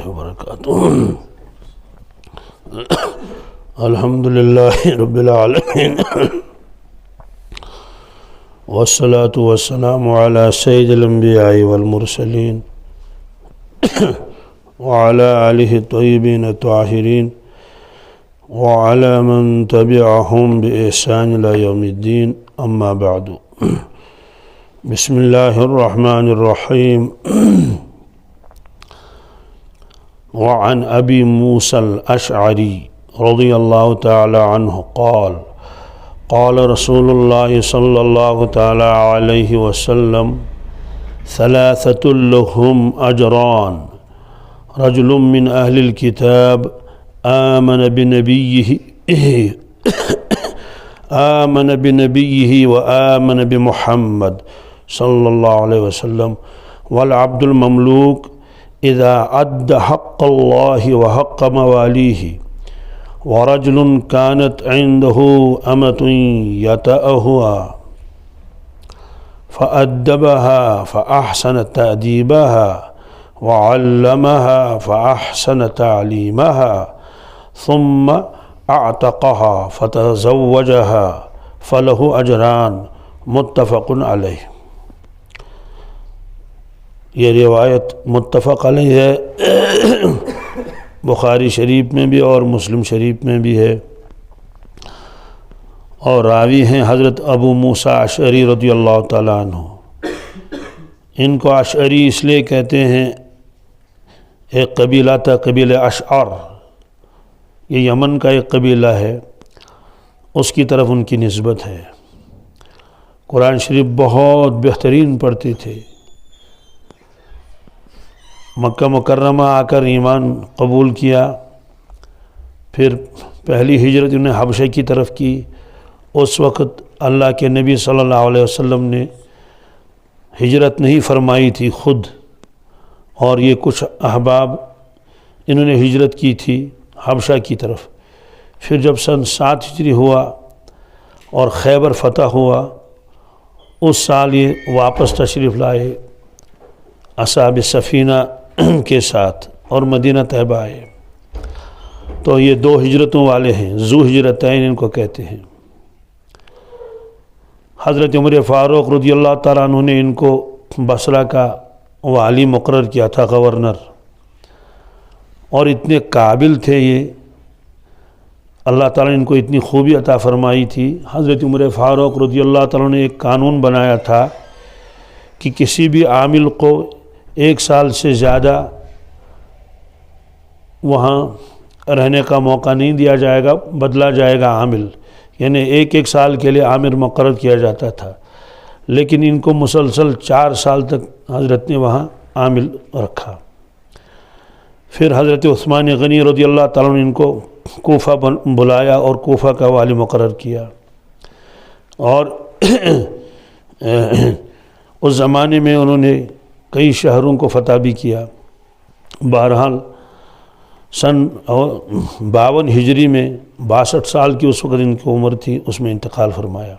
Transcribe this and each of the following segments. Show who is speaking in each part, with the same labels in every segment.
Speaker 1: وبرکاتہ۔ الحمدللہ رب العالمین والصلاة والسلام علی سید الانبیاء والمرسلین وعلى آلہ الطیبین الطاہرین وعلى من تبعهم بإحسان إلى يوم الدین، اما بعد۔ بسم اللہ الرحمن الرحیم۔ وعن ابی موسى الاشعری رضی اللہ تعالی عنہ قال قال رسول اللہ صلی اللہ تعالی علیہ وسلم ثلاثة لهم اجران، رجل من اہل الكتاب آمن بنبیہ وآمن بمحمد صلی اللہ علیہ وسلم، والعبد المملوک اذا عد حق اللہ وحق موالیہ، ورجل كانت عنده امة يتأهها فأدبها فأحسن تأديبها وعلمها فأحسن تعليمها ثم اعتقها فتزوجها فله اجران، متفق علیہ۔ یہ روایت متفق علیہ ہے، بخاری شریف میں بھی اور مسلم شریف میں بھی ہے، اور راوی ہیں حضرت ابو موسیٰ اشعری رضی اللہ تعالیٰ عنہ۔ ان کو اشعری اس لیے کہتے ہیں، ایک قبیلہ تھا قبیلہ اشعر، یہ یمن کا ایک قبیلہ ہے، اس کی طرف ان کی نسبت ہے۔ قرآن شریف بہت بہترین پڑھتے تھے، مکہ مکرمہ آ کر ایمان قبول کیا، پھر پہلی ہجرت انہیں حبشہ کی طرف کی۔ اس وقت اللہ کے نبی صلی اللہ علیہ وسلم نے ہجرت نہیں فرمائی تھی خود، اور یہ کچھ احباب انہوں نے ہجرت کی تھی حبشہ کی طرف۔ پھر جب سن 7 ہجری ہوا اور خیبر فتح ہوا، اس سال یہ واپس تشریف لائے اصحاب سفینہ کے ساتھ اور مدینہ طیبہ آئے۔ تو یہ 2 ہجرتوں والے ہیں، ذو ہجرتین ان کو کہتے ہیں۔ حضرت عمر فاروق رضی اللہ تعالیٰ عنہ نے ان کو بصرہ کا والی مقرر کیا تھا، گورنر، اور اتنے قابل تھے یہ، اللہ تعالیٰ نے ان کو اتنی خوبی عطا فرمائی تھی۔ حضرت عمر فاروق رضی اللہ تعالیٰ نے ایک قانون بنایا تھا کہ کسی بھی عامل کو 1 سال سے زیادہ وہاں رہنے کا موقع نہیں دیا جائے گا، بدلا جائے گا عامل، یعنی 1 سال کے لیے عامر مقرر کیا جاتا تھا، لیکن ان کو مسلسل 4 سال تک حضرت نے وہاں عامل رکھا۔ پھر حضرت عثمان غنی رضی اللہ تعالیٰ نے ان کو کوفہ بلایا اور کوفہ کا والی مقرر کیا، اور اس زمانے میں انہوں نے کئی شہروں کو فتح بھی کیا۔ بہرحال سن 52 ہجری میں 62 سال کی اس وقت ان کی عمر تھی، اس میں انتقال فرمایا۔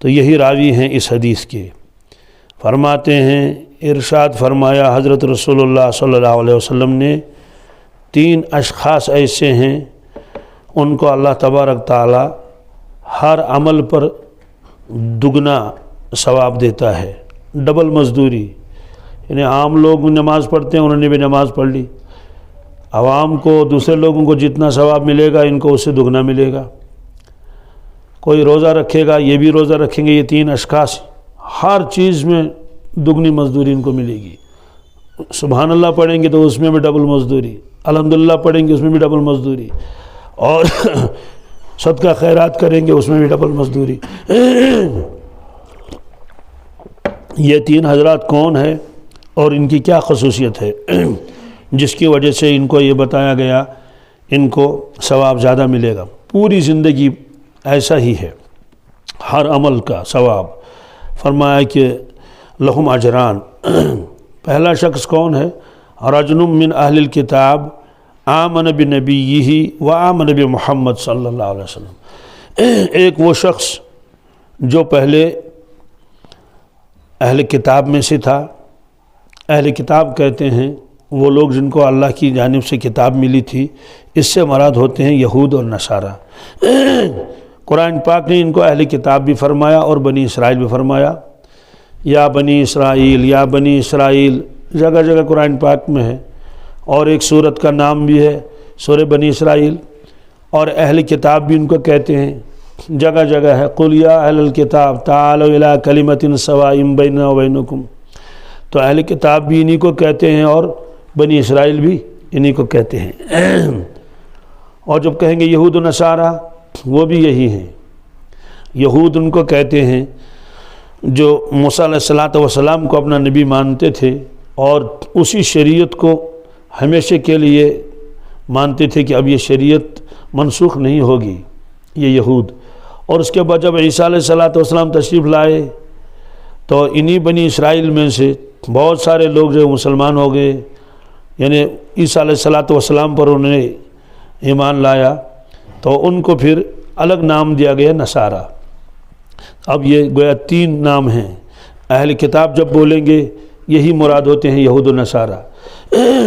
Speaker 1: تو یہی راوی ہیں اس حدیث کے۔ فرماتے ہیں، ارشاد فرمایا حضرت رسول اللہ صلی اللہ علیہ وسلم نے، 3 اشخاص ایسے ہیں ان کو اللہ تبارک تعالی ہر عمل پر دگنا ثواب دیتا ہے، ڈبل مزدوری۔ یعنی عام لوگ نماز پڑھتے ہیں، انہوں نے بھی نماز پڑھ لی، عوام کو دوسرے لوگوں کو جتنا ثواب ملے گا ان کو اس سے دگنا ملے گا۔ کوئی روزہ رکھے گا، یہ بھی روزہ رکھیں گے، یہ 3 اشخاص ہر چیز میں دگنی مزدوری ان کو ملے گی۔ سبحان اللہ پڑھیں گے تو اس میں بھی ڈبل مزدوری، الحمدللہ پڑھیں گے اس میں بھی ڈبل مزدوری، اور صدقہ خیرات کریں گے اس میں بھی ڈبل مزدوری۔ یہ 3 حضرات کون ہیں اور ان کی کیا خصوصیت ہے جس کی وجہ سے ان کو یہ بتایا گیا ان کو ثواب زیادہ ملے گا؟ پوری زندگی ایسا ہی ہے، ہر عمل کا ثواب۔ فرمایا کہ لہم اجران۔ پہلا شخص کون ہے؟ رجل من اہل الکتاب آمن بنبیہ وآمن بمحمد صلی اللہ علیہ وسلم۔ ایک وہ شخص جو پہلے اہل کتاب میں سے تھا۔ اہل کتاب کہتے ہیں وہ لوگ جن کو اللہ کی جانب سے کتاب ملی تھی، اس سے مراد ہوتے ہیں یہود اور نصارہ۔ قرآن پاک نے ان کو اہل کتاب بھی فرمایا اور بنی اسرائیل بھی فرمایا، یا بنی اسرائیل، یا بنی اسرائیل، جگہ جگہ قرآن پاک میں ہے۔ اور ایک سورت کا نام بھی ہے سورہ بنی اسرائیل، اور اہل کتاب بھی ان کو کہتے ہیں، جگہ جگہ ہے قُلْ يَا أَهْلَ الْكِتَابِ تَعَالَوْا إِلَىٰ كَلِمَةٍ سَوَاءٍ بَيْنَنَا وَبَيْنَكُمْ۔ تو اہل کتاب بھی انہی کو کہتے ہیں اور بنی اسرائیل بھی انہی کو کہتے ہیں۔ اور جب کہیں گے یہود و نصارہ، وہ بھی یہی ہیں۔ یہود ان کو کہتے ہیں جو موسیٰ علیہ السلام کو اپنا نبی مانتے تھے اور اسی شریعت کو ہمیشہ کے لیے مانتے تھے کہ اب یہ شریعت منسوخ نہیں ہوگی، یہ یہود۔ اور اس کے بعد جب عیسیٰ علیہ السلام تشریف لائے تو انہی بنی اسرائیل میں سے بہت سارے لوگ جو مسلمان ہو گئے، یعنی عیسیٰ علیہ السلام پر انہوں نے ایمان لایا، تو ان کو پھر الگ نام دیا گیا نصارہ۔ اب یہ گویا 3 نام ہیں۔ اہل کتاب جب بولیں گے یہی مراد ہوتے ہیں یہود و نصارہ،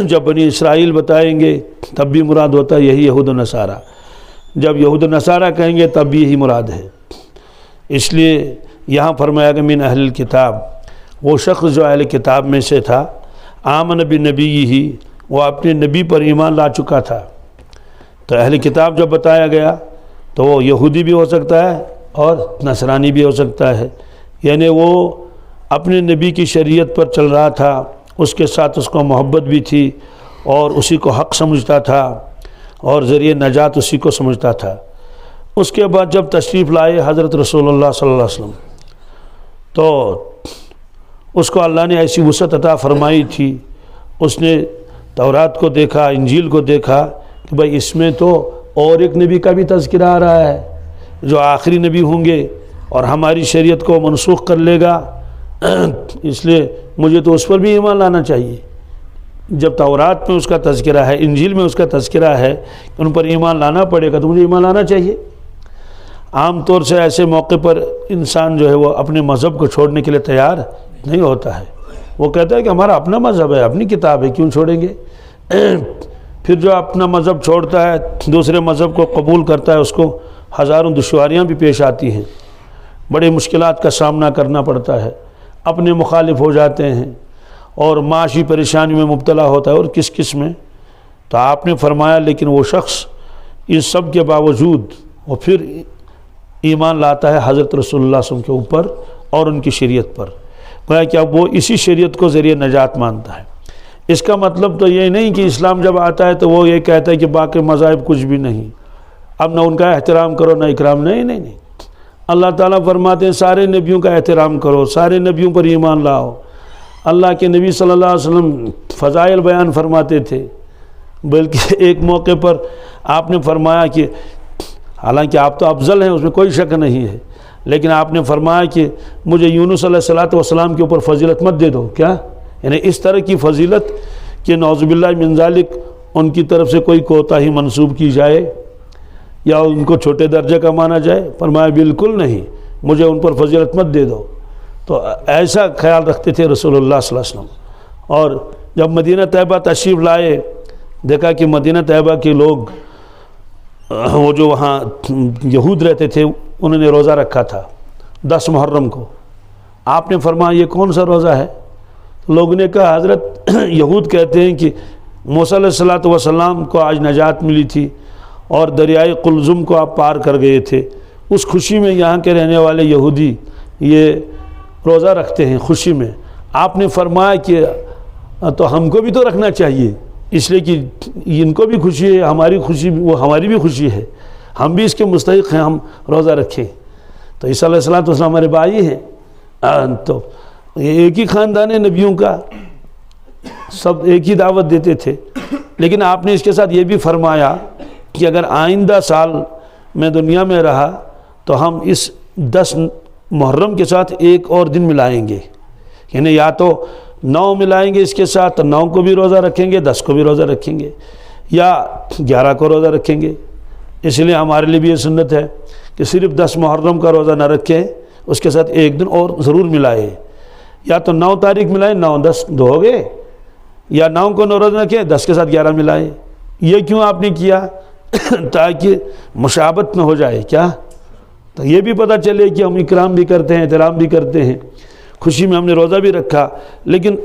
Speaker 1: جب بنی اسرائیل بتائیں گے تب بھی مراد ہوتا ہے یہی یہود و نصارہ، جب یہود و نصارہ کہیں گے تب بھی یہی مراد ہے۔ اس لیے یہاں فرمایا کہ من اہل الکتاب، وہ شخص جو اہل کتاب میں سے تھا، آمن بنبی ہی، وہ اپنے نبی پر ایمان لا چکا تھا۔ تو اہل کتاب جب بتایا گیا تو وہ یہودی بھی ہو سکتا ہے اور نصرانی بھی ہو سکتا ہے، یعنی وہ اپنے نبی کی شریعت پر چل رہا تھا، اس کے ساتھ اس کو محبت بھی تھی اور اسی کو حق سمجھتا تھا اور ذریعہ نجات اسی کو سمجھتا تھا۔ اس کے بعد جب تشریف لائے حضرت رسول اللہ صلی اللہ علیہ وسلم، تو اس کو اللہ نے ایسی وسعت عطا فرمائی تھی، اس نے تورات کو دیکھا، انجیل کو دیکھا کہ بھائی اس میں تو اور ایک نبی کا بھی تذکرہ آ رہا ہے جو آخری نبی ہوں گے اور ہماری شریعت کو منسوخ کر لے گا، اس لیے مجھے تو اس پر بھی ایمان لانا چاہیے۔ جب تورات میں اس کا تذکرہ ہے، انجیل میں اس کا تذکرہ ہے کہ ان پر ایمان لانا پڑے گا، تو مجھے ایمان لانا چاہیے۔ عام طور سے ایسے موقع پر انسان جو ہے وہ اپنے مذہب کو چھوڑنے کے لیے تیار نہیں ہوتا ہے، وہ کہتا ہے کہ ہمارا اپنا مذہب ہے، اپنی کتاب ہے، کیوں چھوڑیں گے؟ پھر جو اپنا مذہب چھوڑتا ہے، دوسرے مذہب کو قبول کرتا ہے، اس کو ہزاروں دشواریاں بھی پیش آتی ہیں، بڑے مشکلات کا سامنا کرنا پڑتا ہے، اپنے مخالف ہو جاتے ہیں اور معاشی پریشانی میں مبتلا ہوتا ہے اور کس میں۔ تو آپ نے فرمایا لیکن وہ شخص اس سب کے باوجود وہ پھر ایمان لاتا ہے حضرت رسول اللہ صلی اللہ علیہ وسلم کے اوپر اور ان کی شریعت پر، گویا کہ اب وہ اسی شریعت کو ذریعہ نجات مانتا ہے۔ اس کا مطلب تو یہ نہیں کہ اسلام جب آتا ہے تو وہ یہ کہتا ہے کہ باقی مذاہب کچھ بھی نہیں، اب نہ ان کا احترام کرو نہ اکرام، نہیں۔ اللہ تعالیٰ فرماتے ہیں سارے نبیوں کا احترام کرو، سارے نبیوں پر ایمان لاؤ۔ اللہ کے نبی صلی اللہ علیہ وسلم فضائل بیان فرماتے تھے، بلکہ ایک موقع پر آپ نے فرمایا کہ حالانکہ آپ تو افضل ہیں، اس میں کوئی شک نہیں ہے، لیکن آپ نے فرمایا کہ مجھے یونس علیہ السلام کے اوپر فضیلت مت دے دو۔ کیا؟ یعنی اس طرح کی فضیلت کہ نعوذ باللہ من ذالک ان کی طرف سے کوئی کوتاہی منسوب کی جائے یا ان کو چھوٹے درجے کا مانا جائے۔ فرمایا بالکل نہیں، مجھے ان پر فضیلت مت دے دو۔ تو ایسا خیال رکھتے تھے رسول اللہ صلی اللہ علیہ وسلم۔ اور جب مدینہ طیبہ تشریف لائے، دیکھا کہ مدینہ طیبہ کے لوگ، وہ جو وہاں یہود رہتے تھے، انہوں نے روزہ رکھا تھا 10 محرم کو۔ آپ نے فرمایا یہ کون سا روزہ ہے؟ لوگوں نے کہا حضرت یہود کہتے ہیں کہ موسیٰ علیہ السلام کو آج نجات ملی تھی اور دریائے قلزم کو آپ پار کر گئے تھے، اس خوشی میں یہاں کے رہنے والے یہودی یہ روزہ رکھتے ہیں خوشی میں۔ آپ نے فرمایا کہ تو ہم کو بھی تو رکھنا چاہیے، اس لیے کہ ان کو بھی خوشی ہے، ہماری خوشی وہ ہماری بھی خوشی ہے، ہم بھی اس کے مستحق ہیں، ہم روزہ رکھیں۔ تو عیسیٰ علیہ السلام ہمارے بھائی ہیں، تو یہ ایک ہی خاندان ہے نبیوں کا، سب ایک ہی دعوت دیتے تھے۔ لیکن آپ نے اس کے ساتھ یہ بھی فرمایا کہ اگر آئندہ سال میں دنیا میں رہا تو ہم اس 10 محرم کے ساتھ ایک اور دن ملائیں گے، یعنی یا تو 9 ملائیں گے اس کے ساتھ، 9 کو بھی روزہ رکھیں گے، 10 کو بھی روزہ رکھیں گے، یا 11 کو روزہ رکھیں گے۔ اس لیے ہمارے لیے بھی یہ سنت ہے کہ صرف 10 محرم کا روزہ نہ رکھیں، اس کے ساتھ ایک دن اور ضرور ملائے، یا تو 9 تاریخ ملائیں، 9 10 2 ہو گئے، یا 9 کو 9 روزہ رکھے 10 کے ساتھ 11 ملائے. یہ کیوں آپ نے کیا؟ تاکہ مشابہت نہ ہو جائے. کیا؟ تو یہ بھی پتہ چلے کہ ہم اکرام بھی کرتے ہیں، احترام بھی کرتے ہیں، خوشی میں ہم نے روزہ بھی رکھا، لیکن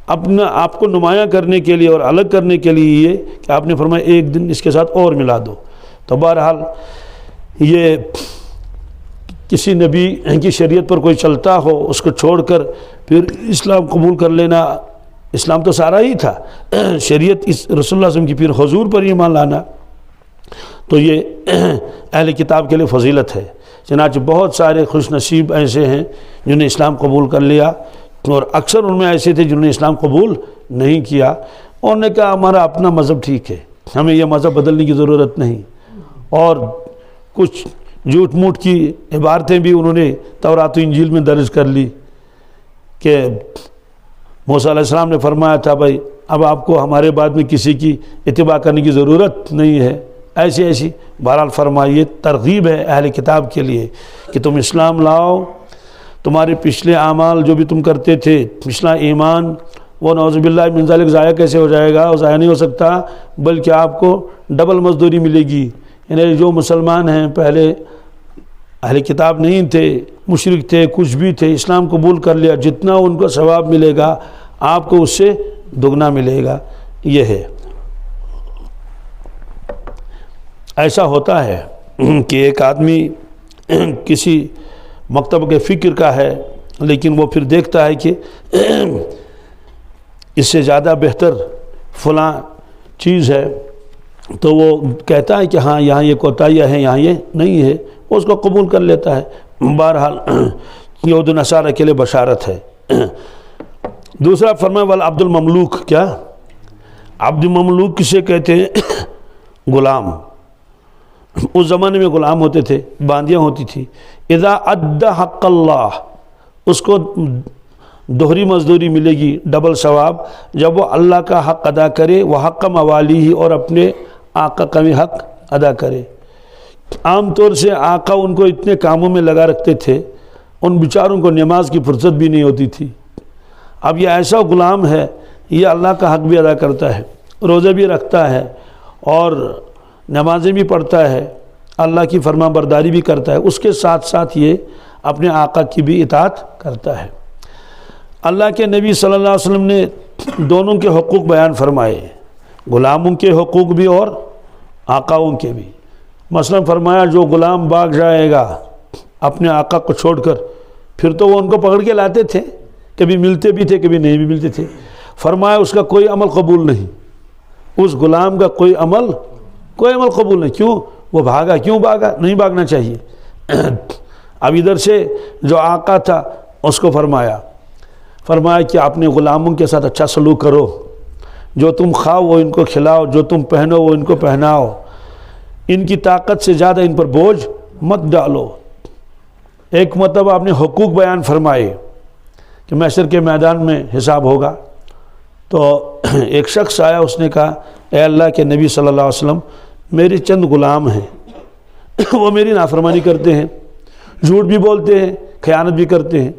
Speaker 1: اپنا آپ کو نمایاں کرنے کے لیے اور الگ کرنے کے لیے یہ کہ آپ نے فرمایا ایک دن اس کے ساتھ اور ملا دو. تو بہرحال یہ کسی نبی کی شریعت پر کوئی چلتا ہو اس کو چھوڑ کر پھر اسلام قبول کر لینا، اسلام تو سارا ہی تھا، شریعت اس رسول اللہ صلی اللہ علیہ وسلم کی پھر حضور پر ایمان لانا، تو یہ اہل کتاب کے لیے فضیلت ہے. چنانچہ بہت سارے خوش نصیب ایسے ہیں جنہوں نے اسلام قبول کر لیا، اور اکثر ان میں ایسے تھے جنہوں نے اسلام قبول نہیں کیا. اور نے کہا ہمارا اپنا مذہب ٹھیک ہے، ہمیں یہ مذہب بدلنے کی ضرورت نہیں. اور کچھ جھوٹ موٹ کی عبارتیں بھی انہوں نے تورات و انجیل میں درج کر لی کہ موسیٰ علیہ السلام نے فرمایا تھا بھائی اب آپ کو ہمارے بعد میں کسی کی اتباع کرنے کی ضرورت نہیں ہے. ایسی بہرحال فرمائیے ترغیب ہے اہل کتاب کے لیے کہ تم اسلام لاؤ، تمہارے پچھلے اعمال جو بھی تم کرتے تھے، پچھلا ایمان وہ نعوذ باللہ من ذالک ضائع کیسے ہو جائے گا؟ وہ ضائع نہیں ہو سکتا، بلکہ آپ کو ڈبل مزدوری ملے گی. یعنی جو مسلمان ہیں پہلے اہل کتاب نہیں تھے، مشرک تھے، کچھ بھی تھے، اسلام قبول کر لیا، جتنا ان کو ثواب ملے گا آپ کو اس سے دگنا ملے گا. یہ ہے، ایسا ہوتا ہے کہ ایک آدمی کسی مکتب کے فکر کا ہے، لیکن وہ پھر دیکھتا ہے کہ اس سے زیادہ بہتر فلاں چیز ہے، تو وہ کہتا ہے کہ ہاں یہاں یہ کوتاہیاں ہیں، یہاں یہ نہیں ہے، وہ اس کو قبول کر لیتا ہے. بہرحال یہود و نصارہ کے لیے بشارت ہے. دوسرا فرمایا والعبد المملوک. کیا عبد المملوک کسے کہتے ہیں؟ غلام. اس زمانے میں غلام ہوتے تھے، باندیاں ہوتی تھی. اذا ادى حق اللہ، اس کو دوہری مزدوری ملے گی، ڈبل ثواب، جب وہ اللہ کا حق ادا کرے، وہ حق موالیہ، اور اپنے آقا کا بھی حق ادا کرے. عام طور سے آقا ان کو اتنے کاموں میں لگا رکھتے تھے، ان بیچاروں کو نماز کی فرصت بھی نہیں ہوتی تھی. اب یہ ایسا غلام ہے، یہ اللہ کا حق بھی ادا کرتا ہے، روزے بھی رکھتا ہے، اور نمازیں بھی پڑھتا ہے، اللہ کی فرما برداری بھی کرتا ہے، اس کے ساتھ ساتھ یہ اپنے آقا کی بھی اطاعت کرتا ہے. اللہ کے نبی صلی اللہ علیہ وسلم نے دونوں کے حقوق بیان فرمائے، غلاموں کے حقوق بھی اور آقاؤں کے بھی. مثلا فرمایا جو غلام بھاگ جائے گا اپنے آقا کو چھوڑ کر، پھر تو وہ ان کو پکڑ کے لاتے تھے، کبھی ملتے بھی تھے کبھی نہیں بھی ملتے تھے. فرمایا اس کا کوئی عمل قبول نہیں، اس غلام کا کوئی عمل قبول نہیں. کیوں؟ وہ بھاگا. کیوں بھاگا؟ نہیں بھاگنا چاہیے. اب ادھر سے جو آقا تھا اس کو فرمایا کہ اپنے غلاموں کے ساتھ اچھا سلوک کرو، جو تم کھاؤ وہ ان کو کھلاؤ، جو تم پہنو وہ ان کو پہناؤ، ان کی طاقت سے زیادہ ان پر بوجھ مت ڈالو. ایک مرتبہ آپ نے حقوق بیان فرمائے کہ محشر کے میدان میں حساب ہوگا. تو ایک شخص آیا، اس نے کہا اے اللہ کے نبی صلی اللہ علیہ وسلم، میرے چند غلام ہیں، وہ میری نافرمانی کرتے ہیں، جھوٹ بھی بولتے ہیں، خیانت بھی کرتے ہیں،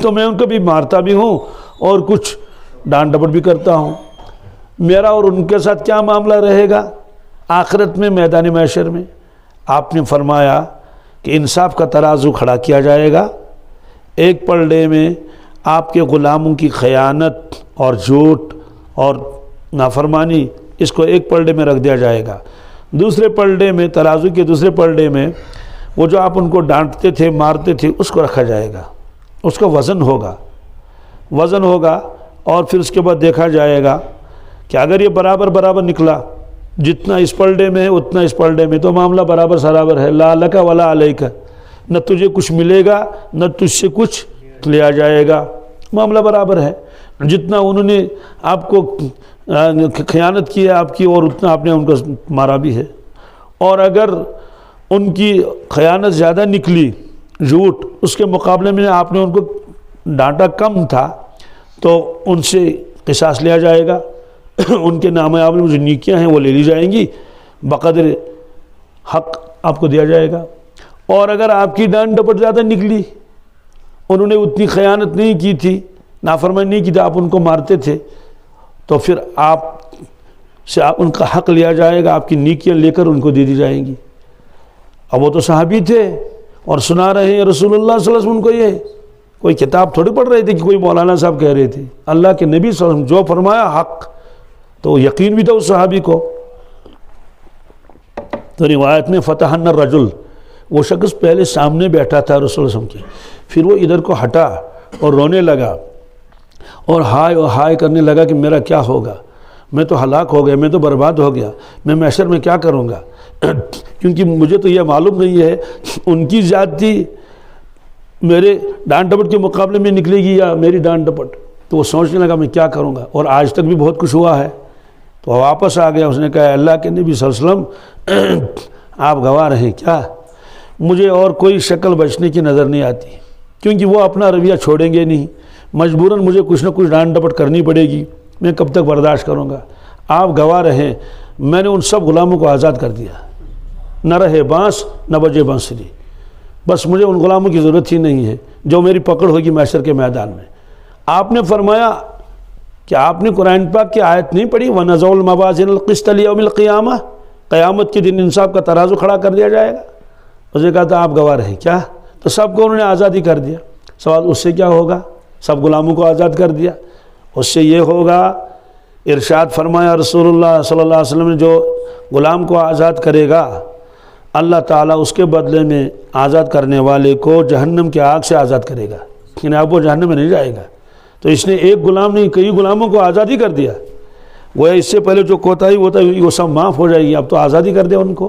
Speaker 1: تو میں ان کو بھی مارتا بھی ہوں اور کچھ ڈانٹ ڈپٹ بھی کرتا ہوں. میرا اور ان کے ساتھ کیا معاملہ رہے گا آخرت میں میدان محشر میں؟ آپ نے فرمایا کہ انصاف کا ترازو کھڑا کیا جائے گا. ایک پلڑے میں آپ کے غلاموں کی خیانت اور جھوٹ اور نافرمانی، اس کو ایک پلڑے میں رکھ دیا جائے گا. دوسرے پلڑے میں، ترازو کے دوسرے پلڑے میں، وہ جو آپ ان کو ڈانٹتے تھے مارتے تھے اس کو رکھا جائے گا. اس کا وزن ہوگا اور پھر اس کے بعد دیکھا جائے گا کہ اگر یہ برابر نکلا، جتنا اس پلڑے میں ہے اتنا اس پلڑے میں، تو معاملہ برابر سرابر ہے. لا لک ولا علیک، نہ تجھے کچھ ملے گا نہ تجھ سے کچھ لیا جائے گا، معاملہ برابر ہے. جتنا انہوں نے آپ کو خیانت کی ہے آپ کی، اور اتنا آپ نے ان کو مارا بھی ہے. اور اگر ان کی خیانت زیادہ نکلی، جھوٹ، اس کے مقابلے میں آپ نے ان کو ڈانٹا کم تھا، تو ان سے قصاص لیا جائے گا. ان کے نام عامل میں جو نیکیاں ہیں وہ لے لی جائیں گی، بقدر حق آپ کو دیا جائے گا. اور اگر آپ کی ڈانٹ ڈپٹ زیادہ نکلی، انہوں نے اتنی خیانت نہیں کی تھی، نافرمانی نہیں کی تھی، آپ ان کو مارتے تھے، تو پھر آپ سے ان کا حق لیا جائے گا، آپ کی نیکیاں لے کر ان کو دے دی جائیں گی۔ اب وہ تو صحابی تھے اور سنا رہے ہیں رسول اللہ صلی اللہ علیہ وسلم کو، یہ کوئی کتاب تھوڑی پڑھ رہے تھے کہ کوئی مولانا صاحب کہہ رہے تھے، اللہ کے نبی صلی اللہ علیہ وسلم جو فرمایا حق، تو یقین بھی تھا اس صحابی کو۔ تو روایت میں فتحن الرجل، وہ شخص پہلے سامنے بیٹھا تھا رسول اللہ علیہ وسلم کے، پھر وہ ادھر کو ہٹا اور رونے لگا اور ہائے کرنے لگا کہ میرا کیا ہوگا، میں تو ہلاک ہو گیا، میں تو برباد ہو گیا، میں محشر میں کیا کروں گا، کیونکہ مجھے تو یہ معلوم نہیں ہے ان کی زیادتی میرے ڈانٹ ڈپٹ کے مقابلے میں نکلے گی یا میری ڈانٹ ڈپٹ۔ تو وہ سوچنے لگا میں کیا کروں گا، اور آج تک بھی بہت کچھ ہوا ہے۔ تو وہ واپس آ گیا، اس نے کہا اللہ کے نبی صلی اللہ علیہ وسلم آپ گواہ رہیں، کیا مجھے اور کوئی شکل بچنے کی نظر نہیں آتی، کیونکہ وہ اپنا رویہ چھوڑیں گے نہیں، مجبوراً مجھے کچھ نہ کچھ ڈانٹ ڈپٹ کرنی پڑے گی، میں کب تک برداشت کروں گا، آپ گواہ رہیں میں نے ان سب غلاموں کو آزاد کر دیا، نہ رہے بانس نہ بجے بانسری، بس مجھے ان غلاموں کی ضرورت ہی نہیں ہے جو میری پکڑ ہوگی محشر کے میدان میں۔ آپ نے فرمایا کہ آپ نے قرآن پاک کی آیت نہیں پڑھی وَنَزَعُ الْمَوَازِنَ الْقِسْطَ لِيَوْمِ الْقِيَامَةِ، قیامت کے دن انصاف کا ترازو کھڑا کر دیا جائے گا۔ اس نے کہا تھا آپ گواہ رہیں، کیا؟ تو سب کو انہوں نے آزادی کر دیا۔ سوال اس سے کیا ہوگا؟ سب غلاموں کو آزاد کر دیا، اس سے یہ ہوگا، ارشاد فرمایا رسول اللہ صلی اللہ علیہ وسلم نے جو غلام کو آزاد کرے گا اللہ تعالیٰ اس کے بدلے میں آزاد کرنے والے کو جہنم کی آگ سے آزاد کرے گا، یعنی اب وہ جہنم میں نہیں جائے گا۔ تو اس نے ایک غلام نہیں کئی غلاموں کو آزادی کر دیا، وہ اس سے پہلے جو کوتاہی ہوتا ہے وہ سب معاف ہو جائے گی، اب تو آزادی کر دیا ان کو۔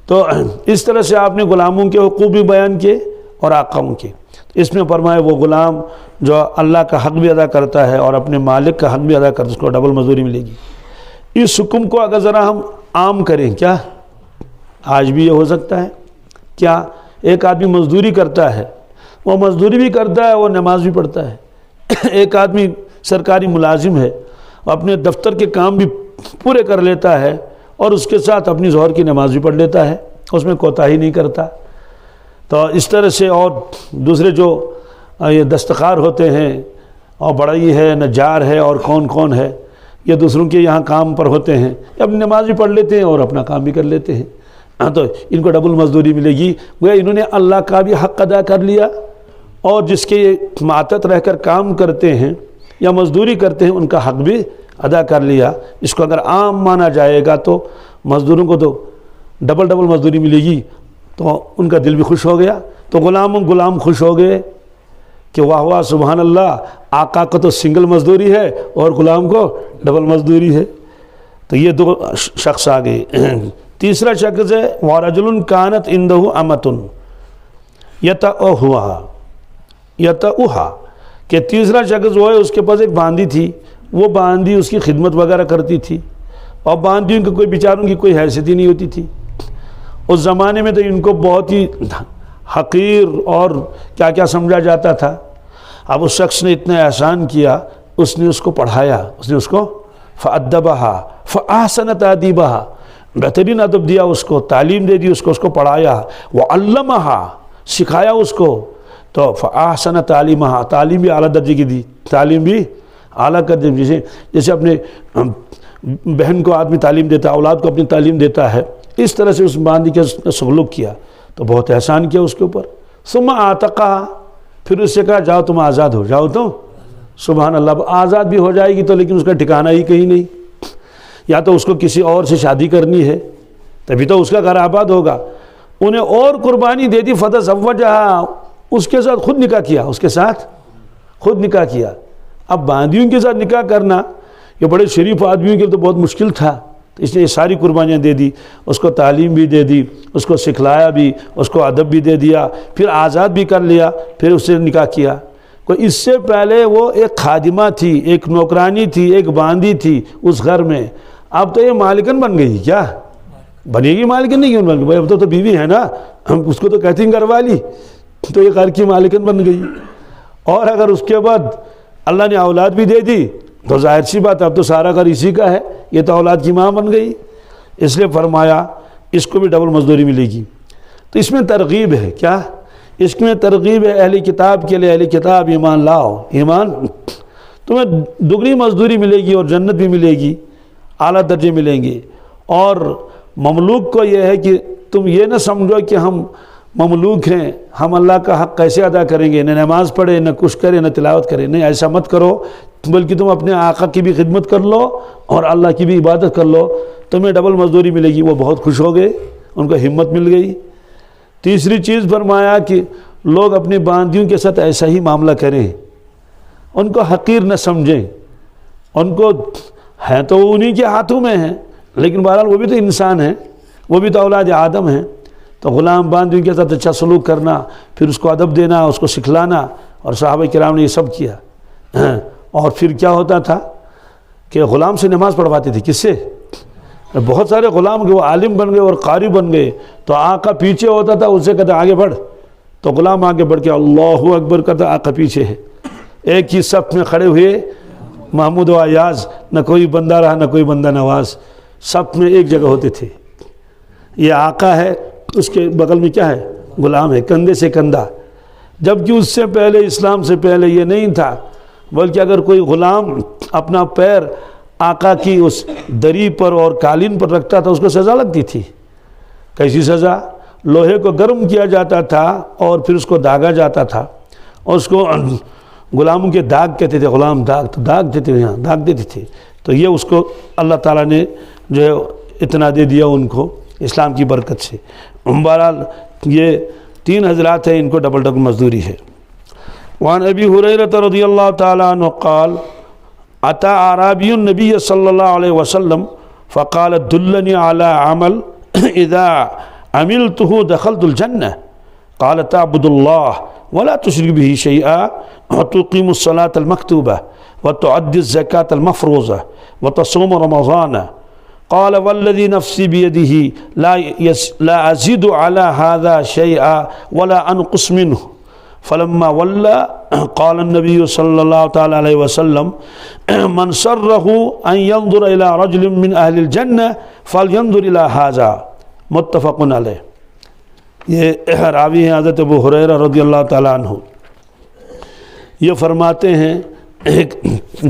Speaker 1: تو اس طرح سے آپ نے غلاموں کے حقوق بھی بیان کیے اور آقاؤں کے۔ اس میں فرمایا وہ غلام جو اللہ کا حق بھی ادا کرتا ہے اور اپنے مالک کا حق بھی ادا کرتا ہے اس کو ڈبل مزدوری ملے گی۔ اس حکم کو اگر ذرا ہم عام کریں، کیا آج بھی یہ ہو سکتا ہے؟ کیا ایک آدمی مزدوری کرتا ہے، وہ مزدوری بھی کرتا ہے وہ نماز بھی پڑھتا ہے، ایک آدمی سرکاری ملازم ہے اپنے دفتر کے کام بھی پورے کر لیتا ہے اور اس کے ساتھ اپنی ظہر کی نماز بھی پڑھ لیتا ہے، اس میں کوتاہی نہیں کرتا۔ تو اس طرح سے اور دوسرے جو یہ دستکار ہوتے ہیں اور بڑائی ہے نجار ہے اور کون کون ہے، یہ دوسروں کے یہاں کام پر ہوتے ہیں، اپنی نماز بھی پڑھ لیتے ہیں اور اپنا کام بھی کر لیتے ہیں، تو ان کو ڈبل مزدوری ملے گی۔ گویا انہوں نے اللہ کا بھی حق ادا کر لیا اور جس کے ماتحت رہ کر کام کرتے ہیں یا مزدوری کرتے ہیں ان کا حق بھی ادا کر لیا۔ اس کو اگر عام مانا جائے گا تو مزدوروں کو تو ڈبل مزدوری ملے گی، تو ان کا دل بھی خوش ہو گیا، تو غلام خوش ہو گئے کہ واہ واہ سبحان اللہ، آقا کو تو سنگل مزدوری ہے اور غلام کو ڈبل مزدوری ہے۔ تو یہ دو شخص آ گئے۔ تیسرا شخص ہے وَرَجُلٌ كَانَتْ عِنْدَهُ أَمَةٌ يَتَأُهَا، کہ تیسرا شخص وہ ہے اس کے پاس ایک باندی تھی، وہ باندی اس کی خدمت وغیرہ کرتی تھی، اور باندیوں کی کوئی بیچاروں کی کوئی حیثیت ہی نہیں ہوتی تھی۔ اس زمانے میں تو ان کو بہت ہی حقیر اور کیا کیا سمجھا جاتا تھا۔ اب اس شخص نے اتنا احسان کیا، اس نے اس کو پڑھایا، اس نے اس کو فَأَدَّبَهَا فَأَحْسَنَ تَأْدِيبَهَا، بہترین ادب دیا اس کو، تعلیم دے دی اس کو پڑھایا، وَعَلَّمَهَا، سکھایا اس کو، تو فَأَحْسَنَ تَعْلِيمَهَا، تعلیم بھی اعلیٰ درجے کی دی، تعلیم بھی اعلیٰ کر دی، جیسے اپنے بہن کو آدمی تعلیم دیتا ہے، اولاد کو اپنی تعلیم دیتا ہے، اس طرح سے اس باندی کے سلوک کیا، تو بہت احسان کیا اس کے اوپر۔ ثم اعتقها، پھر اس سے کہا جاؤ تم آزاد ہو جاؤ، تو سبحان اللہ آزاد بھی ہو جائے گی تو لیکن اس کا ٹھکانہ ہی کہیں نہیں، یا تو اس کو کسی اور سے شادی کرنی ہے تبھی تو اس کا گھر آباد ہوگا۔ انہیں اور قربانی دے دی، فتزوجہا، اس کے ساتھ خود نکاح کیا، اس کے ساتھ خود نکاح کیا۔ اب باندیوں کے ساتھ نکاح کرنا یہ بڑے شریف آدمیوں کے لیے تو بہت مشکل تھا، تو اس نے یہ ساری قربانیاں دے دی، اس کو تعلیم بھی دے دی، اس کو سکھلایا بھی، اس کو ادب بھی دے دیا، پھر آزاد بھی کر لیا، پھر اس سے نکاح کیا۔ کوئی اس سے پہلے وہ ایک خادمہ تھی، ایک نوکرانی تھی، ایک باندی تھی اس گھر میں، اب تو یہ مالکن بن گئی، کیا بنے گی؟ مالکن نہیں کیوں بن گئی؟ اب تو بیوی ہے نا، ہم اس کو تو کہتے ہیں گھر والی، تو یہ گھر کی مالکن بن گئی۔ اور اگر اس کے بعد اللہ نے اولاد بھی دے دی تو ظاہر سی بات اب تو سارا گھر اسی کا ہے، یہ تو اولاد کی ماں بن گئی، اس لیے فرمایا اس کو بھی ڈبل مزدوری ملے گی۔ تو اس میں ترغیب ہے، کیا اس میں ترغیب ہے اہل کتاب کے لیے، اہل کتاب ایمان لاؤ، ایمان تمہیں دگنی مزدوری ملے گی اور جنت بھی ملے گی، اعلیٰ درجے ملیں گے۔ اور مملوک کو یہ ہے کہ تم یہ نہ سمجھو کہ ہم مملوک ہیں، ہم اللہ کا حق کیسے ادا کریں گے، نہ نماز پڑھے، نہ کچھ کرے، نہ تلاوت کرے، نہیں، ایسا مت کرو، بلکہ تم اپنے آقا کی بھی خدمت کر لو اور اللہ کی بھی عبادت کر لو، تمہیں ڈبل مزدوری ملے گی۔ وہ بہت خوش ہو گئے، ان کو ہمت مل گئی۔ تیسری چیز فرمایا کہ لوگ اپنی باندیوں کے ساتھ ایسا ہی معاملہ کریں، ان کو حقیر نہ سمجھیں، ان کو ہے تو وہ انہی کے ہاتھوں میں ہیں، لیکن بہرحال وہ بھی تو انسان ہیں، وہ بھی تو اولاد آدم ہیں، تو غلام باندیوں کے ساتھ اچھا سلوک کرنا، پھر اس کو ادب دینا، اس کو سکھلانا، اور صحابہ کرام نے یہ سب کیا۔ اور پھر کیا ہوتا تھا کہ غلام سے نماز پڑھواتے تھے، کس سے؟ بہت سارے غلام کے وہ عالم بن گئے اور قاری بن گئے، تو آقا پیچھے ہوتا تھا، اس سے کہتا آگے بڑھ، تو غلام آگے بڑھ کے اللہ اکبر کہتا، آقا پیچھے ہے، ایک ہی صف میں کھڑے ہوئے، محمود و ایاز، نہ کوئی بندہ رہا نہ کوئی بندہ نواز، صف میں ایک جگہ ہوتے تھے۔ یہ آقا ہے، اس کے بغل میں کیا ہے؟ غلام ہے، کندھے سے کندھا، جبکہ اس سے پہلے، اسلام سے پہلے یہ نہیں تھا، بلکہ اگر کوئی غلام اپنا پیر آقا کی اس دری پر اور قالین پر رکھتا تھا، اس کو سزا لگتی تھی۔ کیسی سزا؟ لوہے کو گرم کیا جاتا تھا اور پھر اس کو داغا جاتا تھا، اور اس کو غلاموں کے داغ کہتے تھے، غلام داغ، تو داغ دیتے تھے، داغ دیتے تھے۔ تو یہ اس کو اللہ تعالیٰ نے جو ہے اتنا دے دیا ان کو اسلام کی برکت سے۔ بہرحال یہ تین حضرات ہیں، ان کو ڈبل ڈبل مزدوری ہے۔ وعن ابی ہریرہ رضی اللہ تعالی عنہ قال اتى اعرابی النبی صلی اللہ علیہ وسلم فقال دلنی علی عمل اذا عملته دخلت الجنہ قال تعبد اللہ ولا تشرک به شیئا وتقیم الصلاة المکتوبہ وتؤدی الزکاة المفروضہ وتصوم رمضان قال والذي نفسي بيده لا أزيد على هذا شيئا ولا أنقص منه فلما ولى قال النبي صلى الله تعالى عليه وسلم من سره أن ينظر إلى رجل من أهل الجنة فلينظر إلى هذا متفق علیہ۔ یہ راوی ہیں حضرت ابو ہریرہ رضی اللہ تعالیٰ عنہ، یہ فرماتے ہیں ایک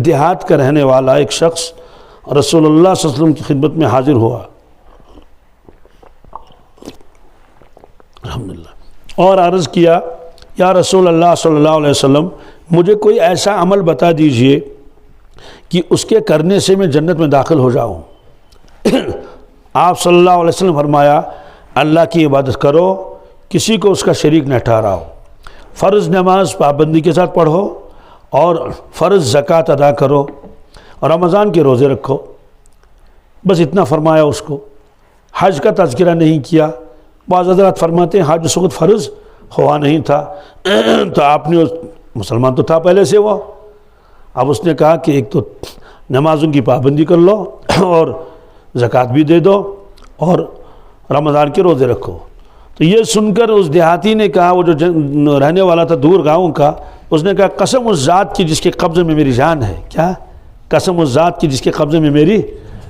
Speaker 1: دیہات کا رہنے والا ایک شخص رسول اللہ صلی اللہ علیہ وسلم کی خدمت میں حاضر ہوا، الحمدللہ، اور عرض کیا یا رسول اللہ صلی اللہ علیہ وسلم مجھے کوئی ایسا عمل بتا دیجئے کہ اس کے کرنے سے میں جنت میں داخل ہو جاؤں۔ آپ صلی اللہ علیہ وسلم فرمایا اللہ کی عبادت کرو، کسی کو اس کا شریک نہ ٹھہراؤ، فرض نماز پابندی کے ساتھ پڑھو، اور فرض زکوٰۃ ادا کرو، اور رمضان کے روزے رکھو، بس اتنا فرمایا اس کو۔ حج کا تذکرہ نہیں کیا۔ بعض حضرات فرماتے ہیں حج اس وقت فرض ہوا نہیں تھا، تو آپ نے مسلمان تو تھا پہلے سے وہ، اب اس نے کہا کہ ایک تو نمازوں کی پابندی کر لو اور زکوٰۃ بھی دے دو اور رمضان کے روزے رکھو۔ تو یہ سن کر اس دیہاتی نے کہا، وہ جو رہنے والا تھا دور گاؤں کا، اس نے کہا قسم اس ذات کی جس کے قبضے میں میری جان ہے، کیا؟ قسم اس ذات کی جس کے قبضے میں میری،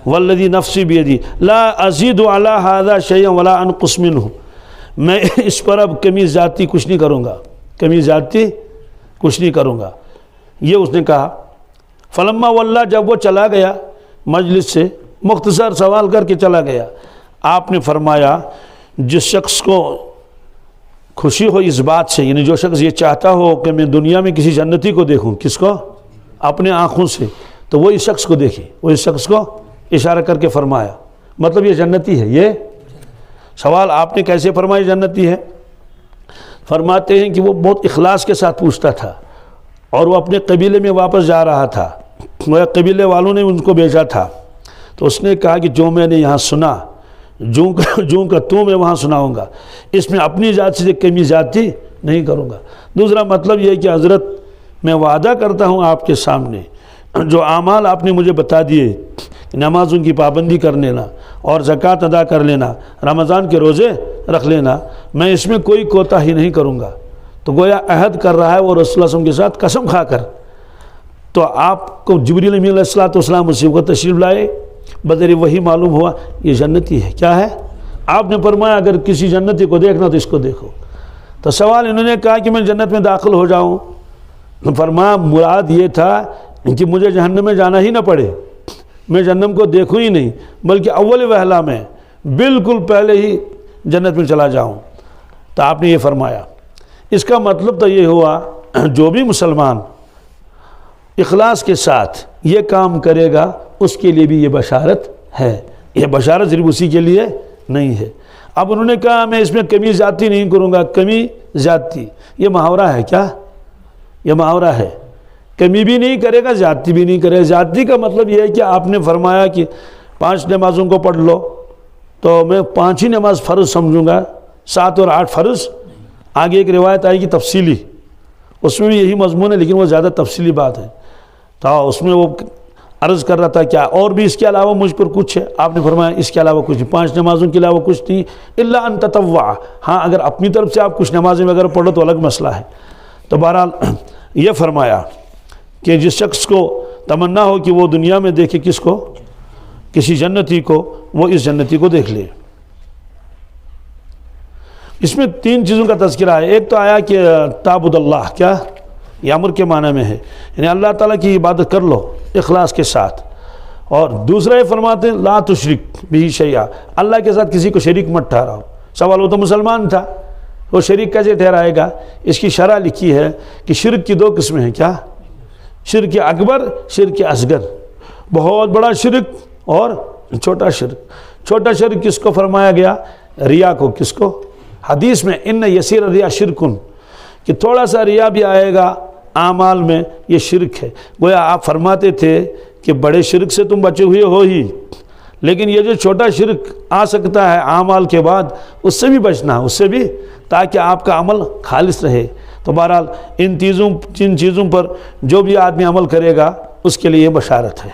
Speaker 1: والذی نفسی بیدی لا ازید علی ھذا شیئا ولا انقص منہ، میں اس پر اب کمی زیادتی کچھ نہیں کروں گا، کمی زیادتی کچھ نہیں کروں گا، یہ اس نے کہا۔ فلما واللہ، جب وہ چلا گیا مجلس سے، مختصر سوال کر کے چلا گیا، آپ نے فرمایا جس شخص کو خوشی ہو اس بات سے، یعنی جو شخص یہ چاہتا ہو کہ میں دنیا میں کسی جنتی کو دیکھوں، کس کو؟ اپنے آنکھوں سے، تو وہ اس شخص کو دیکھے، وہ اس شخص کو اشارہ کر کے فرمایا، مطلب یہ جنتی ہے۔ یہ سوال آپ نے کیسے فرمایا جنتی ہے؟ فرماتے ہیں کہ وہ بہت اخلاص کے ساتھ پوچھتا تھا، اور وہ اپنے قبیلے میں واپس جا رہا تھا، وہ قبیلے والوں نے ان کو بھیجا تھا، تو اس نے کہا کہ جو میں نے یہاں سنا، جوں کا تو میں وہاں سناؤں گا، اس میں اپنی ذات سے کمی زیادتی نہیں کروں گا۔ دوسرا مطلب یہ کہ حضرت میں وعدہ کرتا ہوں آپ کے سامنے، جو اعمال آپ نے مجھے بتا دیے، نمازوں کی پابندی کر لینا اور زکوٰۃ ادا کر لینا، رمضان کے روزے رکھ لینا، میں اس میں کوئی کوتاہی نہیں کروں گا۔ تو گویا عہد کر رہا ہے وہ رسول اللہ صلی اللہ علیہ وسلم کے ساتھ قسم کھا کر۔ تو آپ کو جبریل امین علیہ السلام اسی کو تشریف لائے، بذریعہ وہی معلوم ہوا یہ جنتی ہے۔ کیا ہے؟ آپ نے فرمایا اگر کسی جنتی کو دیکھنا تو اس کو دیکھو۔ تو سوال انہوں نے کہا کہ میں جنت میں داخل ہو جاؤں، فرمایا مراد یہ تھا کہ مجھے جہنم میں جانا ہی نہ پڑے، میں جہنم کو دیکھوں ہی نہیں، بلکہ اول وہلہ میں بالکل پہلے ہی جنت میں چلا جاؤں۔ تو آپ نے یہ فرمایا۔ اس کا مطلب تو یہ ہوا جو بھی مسلمان اخلاص کے ساتھ یہ کام کرے گا اس کے لیے بھی یہ بشارت ہے۔ یہ بشارت صرف اسی کے لیے نہیں ہے۔ اب انہوں نے کہا میں اس میں کمی زیادتی نہیں کروں گا۔ کمی زیادتی یہ محاورہ ہے کیا؟ یہ محاورہ ہے۔ کمی بھی نہیں کرے گا، زیادتی بھی نہیں کرے گا۔ زیادتی کا مطلب یہ ہے کہ آپ نے فرمایا کہ 5 نمازوں کو پڑھ لو تو میں 5 ہی نماز فرض سمجھوں گا، 7 اور 8 فرض۔ آگے ایک روایت آئے گی تفصیلی، اس میں بھی یہی مضمون ہے لیکن وہ زیادہ تفصیلی بات ہے۔ تو اس میں وہ عرض کر رہا تھا کیا اور بھی اس کے علاوہ مجھ پر کچھ ہے؟ آپ نے فرمایا اس کے علاوہ کچھ نہیں، 5 نمازوں کے علاوہ کچھ نہیں، الا ان تطوع، ہاں اگر اپنی طرف سے آپ کچھ نمازیں وغیرہ پڑھو تو الگ مسئلہ ہے۔ تو بہرحال یہ فرمایا کہ جس شخص کو تمنا ہو کہ وہ دنیا میں دیکھے کس کو، کسی جنتی کو، وہ اس جنتی کو دیکھ لے۔ اس میں 3 چیزوں کا تذکرہ ہے۔ ایک تو آیا کہ تعبد اللہ، کیا یہ امر کے معنی میں ہے، یعنی اللہ تعالیٰ کی عبادت کر لو اخلاص کے ساتھ۔ اور دوسرا یہ فرماتے ہیں لا تشرک بھی شیئا، اللہ کے ساتھ کسی کو شریک مت ٹھہراؤ۔ سوال وہ تو مسلمان تھا، وہ شریک کیسے ٹھہرائے گا؟ اس کی شرح لکھی ہے کہ شرک کی 2 قسمیں ہیں، کیا؟ شرک اکبر، شرک اصغر، بہت بڑا شرک اور چھوٹا شرک۔ چھوٹا شرک کس کو فرمایا گیا؟ ریا کو۔ کس کو؟ حدیث میں ان یسیر ریا شرکن، کہ تھوڑا سا ریا بھی آئے گا اعمال میں، یہ شرک ہے۔ گویا آپ فرماتے تھے کہ بڑے شرک سے تم بچے ہوئے ہو ہی، لیکن یہ جو چھوٹا شرک آ سکتا ہے اعمال کے بعد، اس سے بھی بچنا، اس سے بھی، تاکہ آپ کا عمل خالص رہے۔ تو بہرحال ان چیزوں پر جو بھی آدمی عمل کرے گا اس کے لیے یہ بشارت ہے۔